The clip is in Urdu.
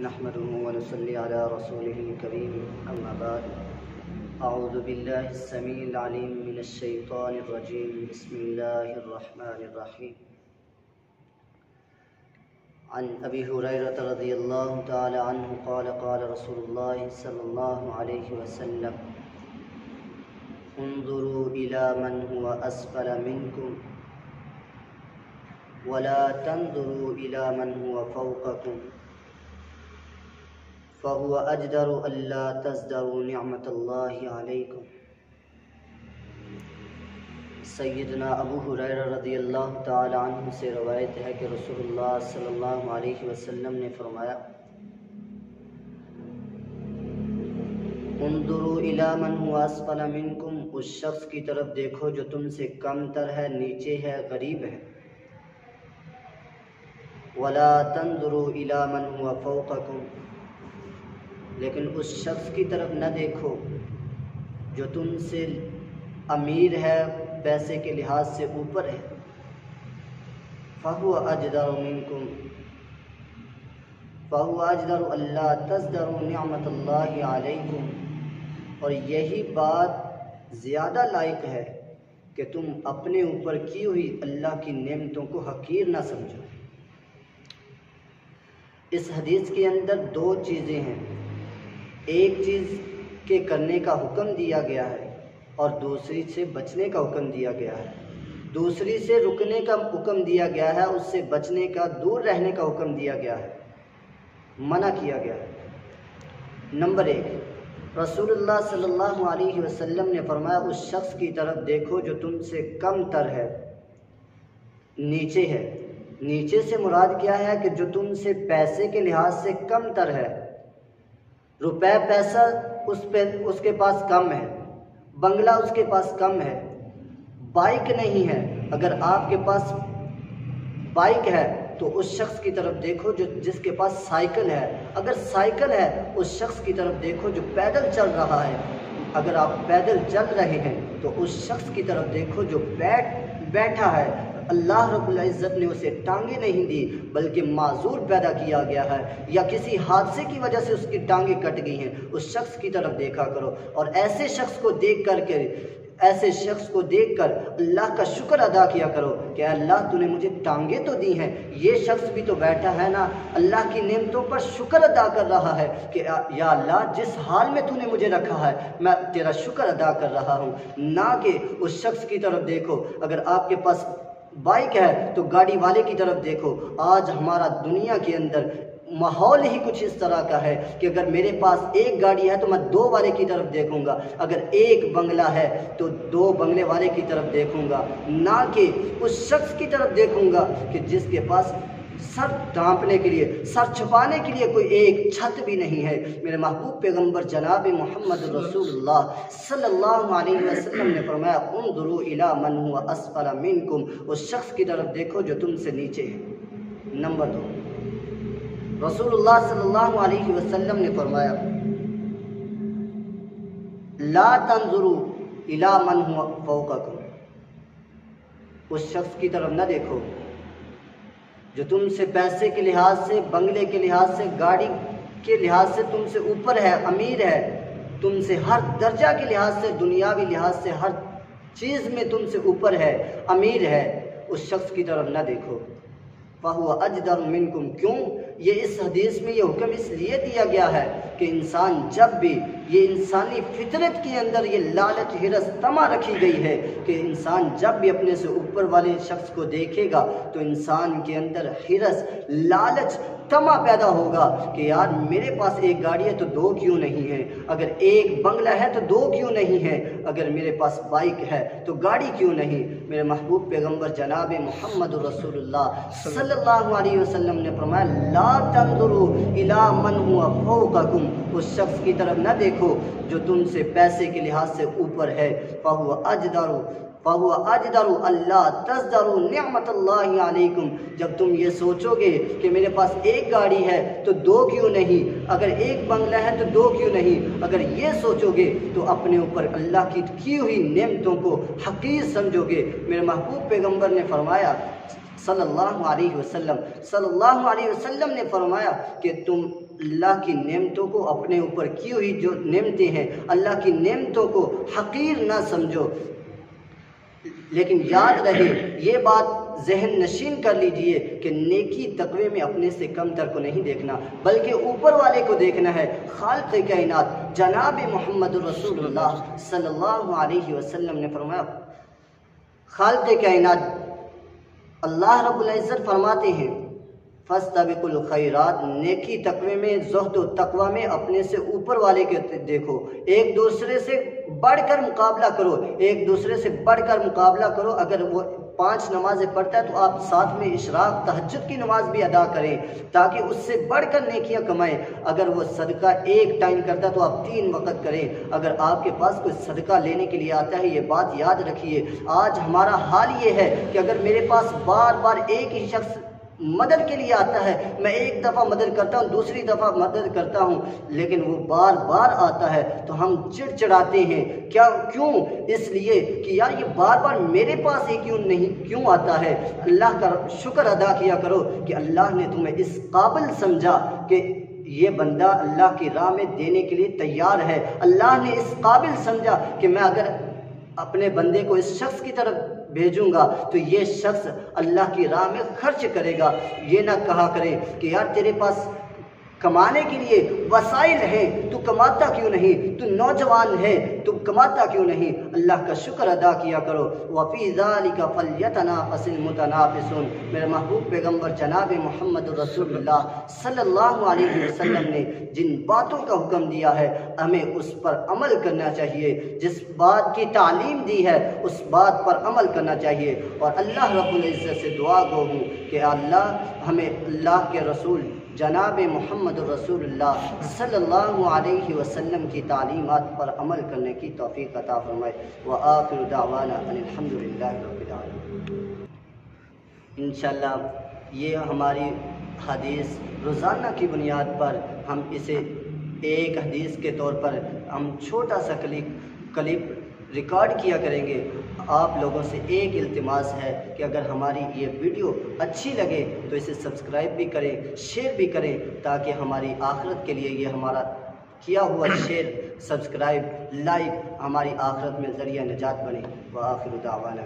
نحمده ونصلي على رسوله الكريم أما بعد أعوذ بالله السميع العليم من الشيطان الرجيم بسم الله الرحمن الرحيم عن أبي هريرة رضي الله تعالى عنه قال قال رسول الله صلى الله عليه وسلم انظروا إلى من هو أسفل منكم ولا تنظروا إلى من هو فوقكم فهو أجدر ألا تزدروا نعمة الله عليكم۔ سیدنا ابو ہریرہ رضی اللہ تعالی عنہ سے روایت ہے کہ رسول اللہ صلی اللہ علیہ وسلم نے فرمایا انظروا الی من هو اسفل منکم، اس شخص کی طرف دیکھو جو تم سے کم تر ہے، نیچے ہے، غریب ہے۔ ولا تنظروا الی من هو فوقکم، لیکن اس شخص کی طرف نہ دیکھو جو تم سے امیر ہے، پیسے کے لحاظ سے اوپر ہے۔ فَهُوَ أَجْدَرُ مِنْكُمْ فَهُوَ أَجْدَرُ أَلَّا تَزْدَرُوا نِعْمَةَ اللَّهِ عَلَيْكُمْ، اور یہی بات زیادہ لائق ہے کہ تم اپنے اوپر کی ہوئی اللہ کی نعمتوں کو حقیر نہ سمجھو۔ اس حدیث کے اندر دو چیزیں ہیں، ایک چیز کے کرنے کا حکم دیا گیا ہے اور دوسری سے بچنے کا حکم دیا گیا ہے۔ دوسری سے رکنے کا حکم دیا گیا ہے، اس سے بچنے کا، دور رہنے کا حکم دیا گیا ہے، منع کیا گیا ہے۔ نمبر ایک، رسول اللہ صلی اللہ علیہ وسلم نے فرمایا اس شخص کی طرف دیکھو جو تم سے کم تر ہے، نیچے ہے۔ نیچے سے مراد کیا ہے کہ جو تم سے پیسے کے لحاظ سے کم تر ہے، روپے پیسہ اس کے پاس کم ہے، بنگلہ اس کے پاس کم ہے، بائک نہیں ہے۔ اگر آپ کے پاس بائک ہے تو اس شخص کی طرف دیکھو جس کے پاس سائیکل ہے۔ اگر سائیکل ہے اس شخص کی طرف دیکھو جو پیدل چل رہا ہے۔ اگر آپ پیدل چل رہے ہیں تو اس شخص کی طرف دیکھو جو بیٹھا ہے۔ اللہ رب العزت نے اسے ٹانگیں نہیں دی بلکہ معذور پیدا کیا گیا ہے، یا کسی حادثے کی وجہ سے اس کی ٹانگیں کٹ گئی ہیں، اس شخص کی طرف دیکھا کرو اور ایسے شخص کو دیکھ کر اللہ کا شکر ادا کیا کرو کہ اللہ تو نے مجھے ٹانگیں تو دی ہیں، یہ شخص بھی تو بیٹھا ہے نا، اللہ کی نعمتوں پر شکر ادا کر رہا ہے کہ یا اللہ جس حال میں تو نے مجھے رکھا ہے میں تیرا شکر ادا کر رہا ہوں۔ نہ کہ اس شخص کی طرف دیکھو، اگر آپ کے پاس بائک ہے تو گاڑی والے کی طرف دیکھو۔ آج ہمارا دنیا کے اندر ماحول ہی کچھ اس طرح کا ہے کہ اگر میرے پاس ایک گاڑی ہے تو میں دو والے کی طرف دیکھوں گا، اگر ایک بنگلہ ہے تو دو بنگلے والے کی طرف دیکھوں گا، نہ کہ اس شخص کی طرف دیکھوں گا کہ جس کے پاس سر ڈھانپنے کے لیے، سر چھپانے کے لیے کوئی ایک چھت بھی نہیں ہے۔ میرے محبوب پیغمبر جناب محمد رسول اللہ صلی اللہ علیہ وسلم نے فرمایا انظروا الی من هو اسفل منکم، اس شخص کی طرف دیکھو جو تم سے نیچے ہے۔ نمبر دو، رسول اللہ صلی اللہ علیہ وسلم نے فرمایا لا تنظروا الی من هو فوقکم، اس شخص کی طرف نہ دیکھو جو تم سے پیسے کے لحاظ سے، بنگلے کے لحاظ سے، گاڑی کے لحاظ سے تم سے اوپر ہے، امیر ہے، تم سے ہر درجہ کے لحاظ سے، دنیاوی لحاظ سے ہر چیز میں تم سے اوپر ہے، امیر ہے، اس شخص کی طرف نہ دیکھو۔ فَهُوَ أَجْدَرُ مِنْكُمْ، کیوں؟ یہ اس حدیث میں یہ حکم اس لیے دیا گیا ہے کہ انسان جب بھی، یہ انسانی فطرت کے اندر یہ لالچ، ہرس، طمع رکھی گئی ہے کہ انسان جب بھی اپنے سے اوپر والے شخص کو دیکھے گا تو انسان کے اندر ہرس، لالچ، طمع پیدا ہوگا کہ یار میرے پاس ایک گاڑی ہے تو دو کیوں نہیں ہے، اگر ایک بنگلہ ہے تو دو کیوں نہیں ہے، اگر میرے پاس بائک ہے تو گاڑی کیوں نہیں۔ میرے محبوب پیغمبر جناب محمد رسول اللہ صلی اللہ علیہ وسلم نے فرمایا لا تنظروا الی من هو فوقکم، اس شخص کی طرف نہ دیکھو جو تم سے پیسے کے لحاظ سے اوپر ہے۔ فَهُوَ أَجْدَرُ أَلَّا تَزْدَرُوا نِعْمَةَ اللَّهِ عَلَيْكُمْ، جب تم یہ سوچو گے کہ میرے پاس ایک گاڑی ہے تو دو کیوں نہیں، اگر ایک بنگلہ ہے تو دو کیوں نہیں، اگر یہ سوچو گے تو اپنے اوپر اللہ کی ہوئی نعمتوں کو حقیر سمجھو گے۔ میرے محبوب پیغمبر نے فرمایا صلی اللہ علیہ وسلم نے فرمایا کہ تم اللہ کی نعمتوں کو اپنے اوپر کی ہوئی جو نعمتیں ہیں اللہ کی نعمتوں کو حقیر نہ سمجھو، لیکن یاد رہے یہ بات ذہن نشین کر لیجئے کہ نیکی تقوی میں اپنے سے کم تر کو نہیں دیکھنا بلکہ اوپر والے کو دیکھنا ہے۔ خالق کائنات جناب محمد رسول اللہ صلی اللہ علیہ وسلم نے فرمایا، خالق کائنات اللہ رب العزت فرماتے ہیں فاستبقوا الخیرات، نیکی تقوی میں زہد و تقوی میں اپنے سے اوپر والے کے دیکھو، ایک دوسرے سے بڑھ کر مقابلہ کرو، ایک دوسرے سے بڑھ کر مقابلہ کرو۔ اگر وہ 5 نمازیں پڑھتا ہے تو آپ ساتھ میں اشراق تہجد کی نماز بھی ادا کریں تاکہ اس سے بڑھ کر نیکیاں کمائیں۔ اگر وہ صدقہ ایک ٹائم کرتا ہے تو آپ 3 وقت کریں۔ اگر آپ کے پاس کوئی صدقہ لینے کے لیے آتا ہے، یہ بات یاد رکھیے، آج ہمارا حال یہ ہے کہ اگر میرے پاس بار بار ایک ہی شخص مدد کے لیے آتا ہے، میں ایک دفعہ مدد کرتا ہوں، دوسری دفعہ مدد کرتا ہوں، لیکن وہ بار بار آتا ہے تو ہم چڑچڑاتے ہیں۔ کیوں؟ اس لیے کہ یار یہ بار بار میرے پاس ہی کیوں آتا ہے۔ اللہ کا شکر ادا کیا کرو کہ اللہ نے تمہیں اس قابل سمجھا کہ یہ بندہ اللہ کی راہ میں دینے کے لیے تیار ہے۔ اللہ نے اس قابل سمجھا کہ میں اگر اپنے بندے کو اس شخص کی طرف بھیجوں گا تو یہ شخص اللہ کی راہ میں خرچ کرے گا۔ یہ نہ کہا کریں کہ یار تیرے پاس کمانے کے لیے وسائل ہیں، تو کماتا کیوں نہیں، تو نوجوان ہے تو کماتا کیوں نہیں۔ اللہ کا شکر ادا کیا کرو۔ وَفِي ذَلِكَ فَلْيَتَنَافَسِ الْمُتَنَافِسُونَ، میرے محبوب پیغمبر جناب محمد رسول اللہ صلی اللہ علیہ وسلم نے جن باتوں کا حکم دیا ہے ہمیں اس پر عمل کرنا چاہیے، جس بات کی تعلیم دی ہے اس بات پر عمل کرنا چاہیے۔ اور اللہ رب العزت سے دعا گو ہوں کہ اللہ ہمیں اللہ کے رسول جناب محمد رسول اللہ صلی اللہ علیہ وسلم کی تعلیمات پر عمل کرنے کی توفیق عطا فرمائے۔ وآخر دعوانا ان الحمدللہ رب العالمین۔ انشاءاللہ یہ ہماری حدیث روزانہ کی بنیاد پر ہم اسے ایک حدیث کے طور پر ہم چھوٹا سا کلپ ریکارڈ کیا کریں گے۔ آپ لوگوں سے ایک التماس ہے کہ اگر ہماری یہ ویڈیو اچھی لگے تو اسے سبسکرائب بھی کریں، شیئر بھی کریں تاکہ ہماری آخرت کے لیے یہ ہمارا کیا ہوا شیئر، سبسکرائب، لائک ہماری آخرت میں ذریعہ نجات بنے۔ وآخر دعوانا